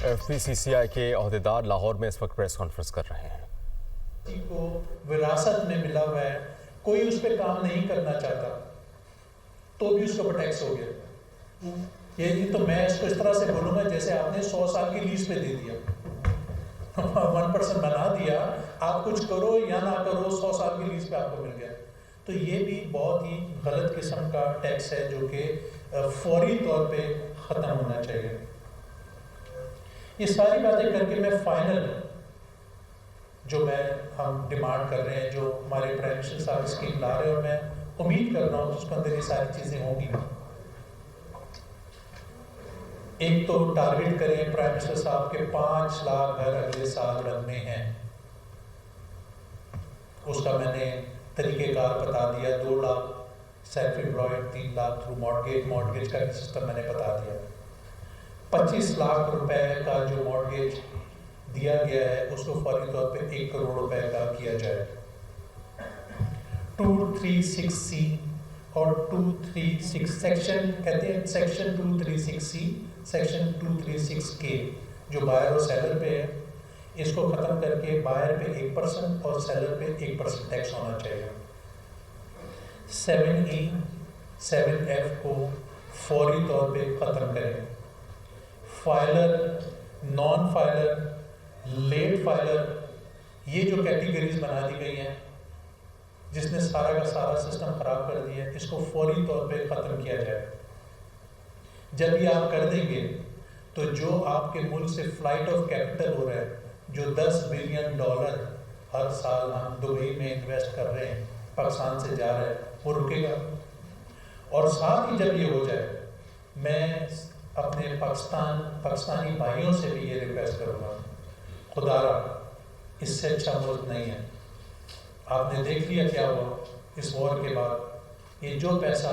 FPCCI के अहदेदार लाहौर में इस वक्त प्रेस कॉन्फ्रेंस कर रहे हैं। को विरासत में मिला हुआ है, कोई उस पर काम नहीं करना चाहता तो भी उसके ऊपर टैक्स हो गया। ये तो मैं इसको इस तरह से बोलूँगा जैसे आपने 100 साल की लीज पे दे दिया 1% बना दिया, आप कुछ करो या ना करो 100 साल की लीज पे आपको मिल गया। तो ये भी बहुत ही गलत किस्म का टैक्स है जो कि फौरी तौर पे ख़त्म होना चाहिए। ये सारी बातें करके मैं फाइनल जो हम डिमांड कर रहे हैं, जो हमारे प्राइम मिनिस्टर साहब स्कीम ला रहे हैं, और मैं उम्मीद कर रहा हूँ उसके अंदर ये सारी चीज़ें होंगी। एक तो टारगेट करें प्राइम मिनिस्टर साहब के 5 लाख घर अगले साल बनने हैं, उसका मैंने तरीक़ेकार बता दिया। 2 lakh self employed, 3 lakh through mortgage का सिस्टम मैंने बता दिया। 25 लाख रुपए का जो मॉर्गेज दिया गया है उसको फौरी तौर पे 1 करोड़ रुपए का किया जाए। 236C और 236 सेक्शन कहते हैं, सेक्शन 236C, सेक्शन 236K जो बायर और सेलर पे है, इसको ख़त्म करके बायर पे 1% और सेलर पे 1% टैक्स होना चाहिए। 7E 7F को फौरी तौर पे ख़त्म करें। Filer, non filer, late filer, ये जो कैटेगरीज बना दी गई हैं जिसने सारा का सारा सिस्टम ख़राब कर दिया, इसको फौरी तौर पे ख़त्म किया जाए। जब ये आप कर देंगे तो जो आपके मुल्क से फ्लाइट ऑफ कैपिटल हो रहा है, जो $10 बिलियन हर साल हम दुबई में इन्वेस्ट कर रहे हैं, पाकिस्तान से जा रहा है, वो रुकेगा। और साथ ही जब ये हो जाए, मैं अपने पाकिस्तानी भाइयों से भी ये रिक्वेस्ट करूँगा, खुदारा इससे अच्छा मुल्क नहीं है। आपने देख लिया क्या हुआ इस वॉर के बाद। ये जो पैसा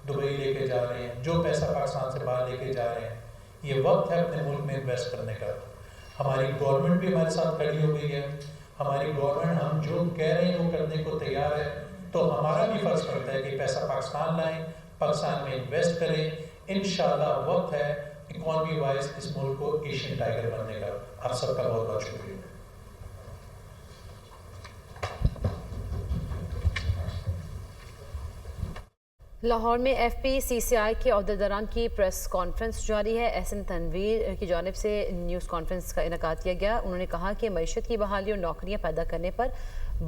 दुबई लेके जा रहे हैं, जो पैसा पाकिस्तान से बाहर लेके जा रहे हैं, ये वक्त है अपने मुल्क में इन्वेस्ट करने का। हमारी गवर्नमेंट भी हमारे साथ खड़ी हो गई है। हमारी गवर्नमेंट हम जो कह रहे हैं वो करने को तैयार है। तो हमारा भी फ़र्ज़ पड़ता है कि पैसा पाकिस्तान लाएँ, पाकिस्तान में इन्वेस्ट करें। इंशाल्लाह वक्त है इकॉनमी वाइज इस मुल्क को एशियन टाइगर बनने का। आप सबका बहुत बहुत शुक्रिया। लाहौर में FPCCI के अहदेदारान की प्रेस कॉन्फ्रेंस जारी है। एहसन तनवीर की जानिब से न्यूज़ कॉन्फ्रेंस का इनेकाद किया गया। उन्होंने कहा कि मईशत की बहाली और नौकरियां पैदा करने पर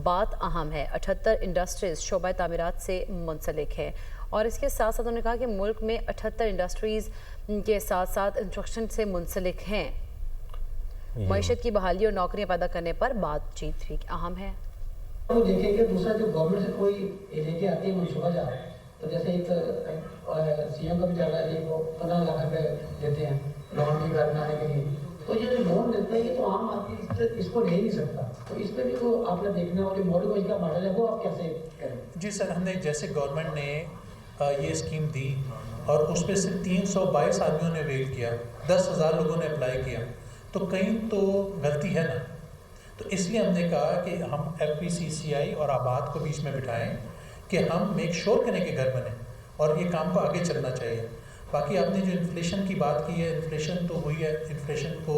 बात अहम है। 78 इंडस्ट्रीज़ शोबा तामीरात से मुंसलिक है। और इसके साथ साथ उन्होंने कहा कि मुल्क में 78 इंडस्ट्रीज़ के साथ साथ इंस्ट्रक्शन से मुंसलिक हैं। मईशत की बहाली और नौकरियां पैदा करने पर बातचीत भी अहम है। तो देखेंगे दूसरा, जो गवर्नमेंट से कोई एजेंसी आती है मनसूबा जा, तो जैसे एक CM का भी चल रहा है, वो 15 लाख रुपए देते हैं लोन भी घर बनाने के लिए। तो ये जो लोन देते हैं ये तो आम आदमी इसको ले ही नहीं सकता। तो इस पर भी तो आपने देखना हो, जो मॉडल का मॉडल है वो आप कैसे करें। जी सर, हमने जैसे गवर्नमेंट ने ये स्कीम दी और उस पर से 322 आदमियों ने वेल किया, 10,000 लोगों ने अप्लाई किया, तो कहीं तो गलती है ना। तो इसलिए हमने कहा कि हम FPCCI और आबाद को बीच में बिठाएं कि हम मेक श्योर करें कि घर बने, और ये काम को आगे चलना चाहिए। बाकी आपने जो इन्फ्लेशन की बात की है, इन्फ्लेशन तो हुई है। इन्फ्लेशन को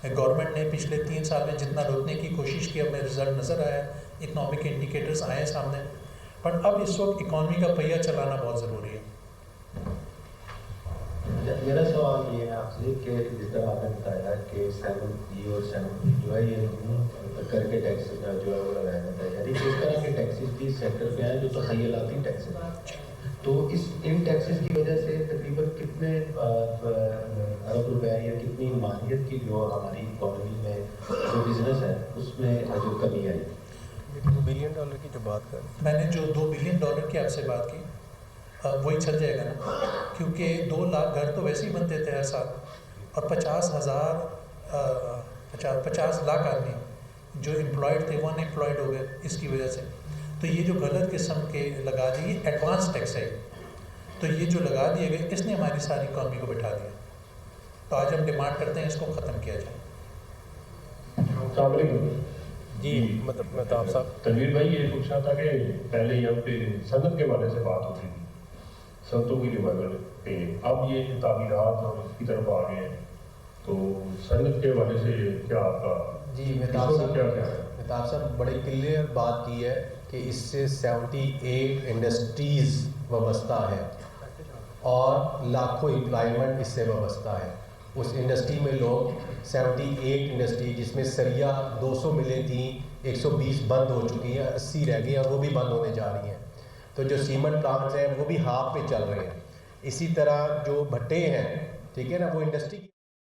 गवर्नमेंट ने पिछले 3 साल में जितना रोकने की कोशिश की, हमें रिजल्ट नज़र आया, इकनॉमिक इंडिकेटर्स आए सामने। पर अब इस वक्त इकॉनमी का पहिया चलाना बहुत ज़रूरी है। मेरा सवाल ये है आपसे कि जिस तरह आपने बताया कि 7E और 7B जो है ये करके टैक्स जो है वो लगाया जाता है, यानी कि इस तरह के टैक्सेस भी सेक्टर पे हैं जो तखयलाती टैक्स हैं। तो इन टैक्सेस की वजह से तकरीबन कितने अरब रुपए या कितनी मालियत की जो हमारी इकॉनमी में जो बिजनेस है उसमें जो कमी आई। $2 बिलियन की जो बात कर, मैंने जो $2 बिलियन की आपसे बात की वही चल जाएगा ना, क्योंकि 2 लाख घर तो वैसे ही बनते थे हर साल, और 50 लाख आदमी जो एम्प्लॉयड थे वो अनएम्प्लॉयड हो गए इसकी वजह से। तो ये जो गलत किस्म के लगा दिए एडवांस टैक्स है, तो ये जो लगा दिए गए इसने हमारी सारी इकॉनमी को बिठा दिया। तो आज हम डिमांड करते हैं इसको ख़त्म किया जाए। जी मतलब मैं तो आप साहब तनवीर भाई ये पूछना था कि पहले यहाँ पे सनत के बारे से बात होती थी, सनतों की रिवाइवल पे, अब ये तामीरात और इसकी तरफ आ गए हैं, तो सनत के हवाले से क्या आपका जी इसको मेहताब साहब, क्या क्या है? मेहताब साहब बड़ी क्लियर बात की है कि इससे 78 इंडस्ट्रीज़ वाबस्ता है और लाखों एम्प्लॉयमेंट इससे वाबस्ता है। उस इंडस्ट्री में लोग 78 इंडस्ट्री जिसमें सरिया 200 मिलें थी, 120 बंद हो चुकी हैं, 80 रह गई हैं और वो भी बंद होने जा रही हैं। तो जो सीमेंट प्लांट्स हैं वो भी हाफ पे चल रहे हैं। इसी तरह जो भट्टे हैं, ठीक है ना, वो इंडस्ट्री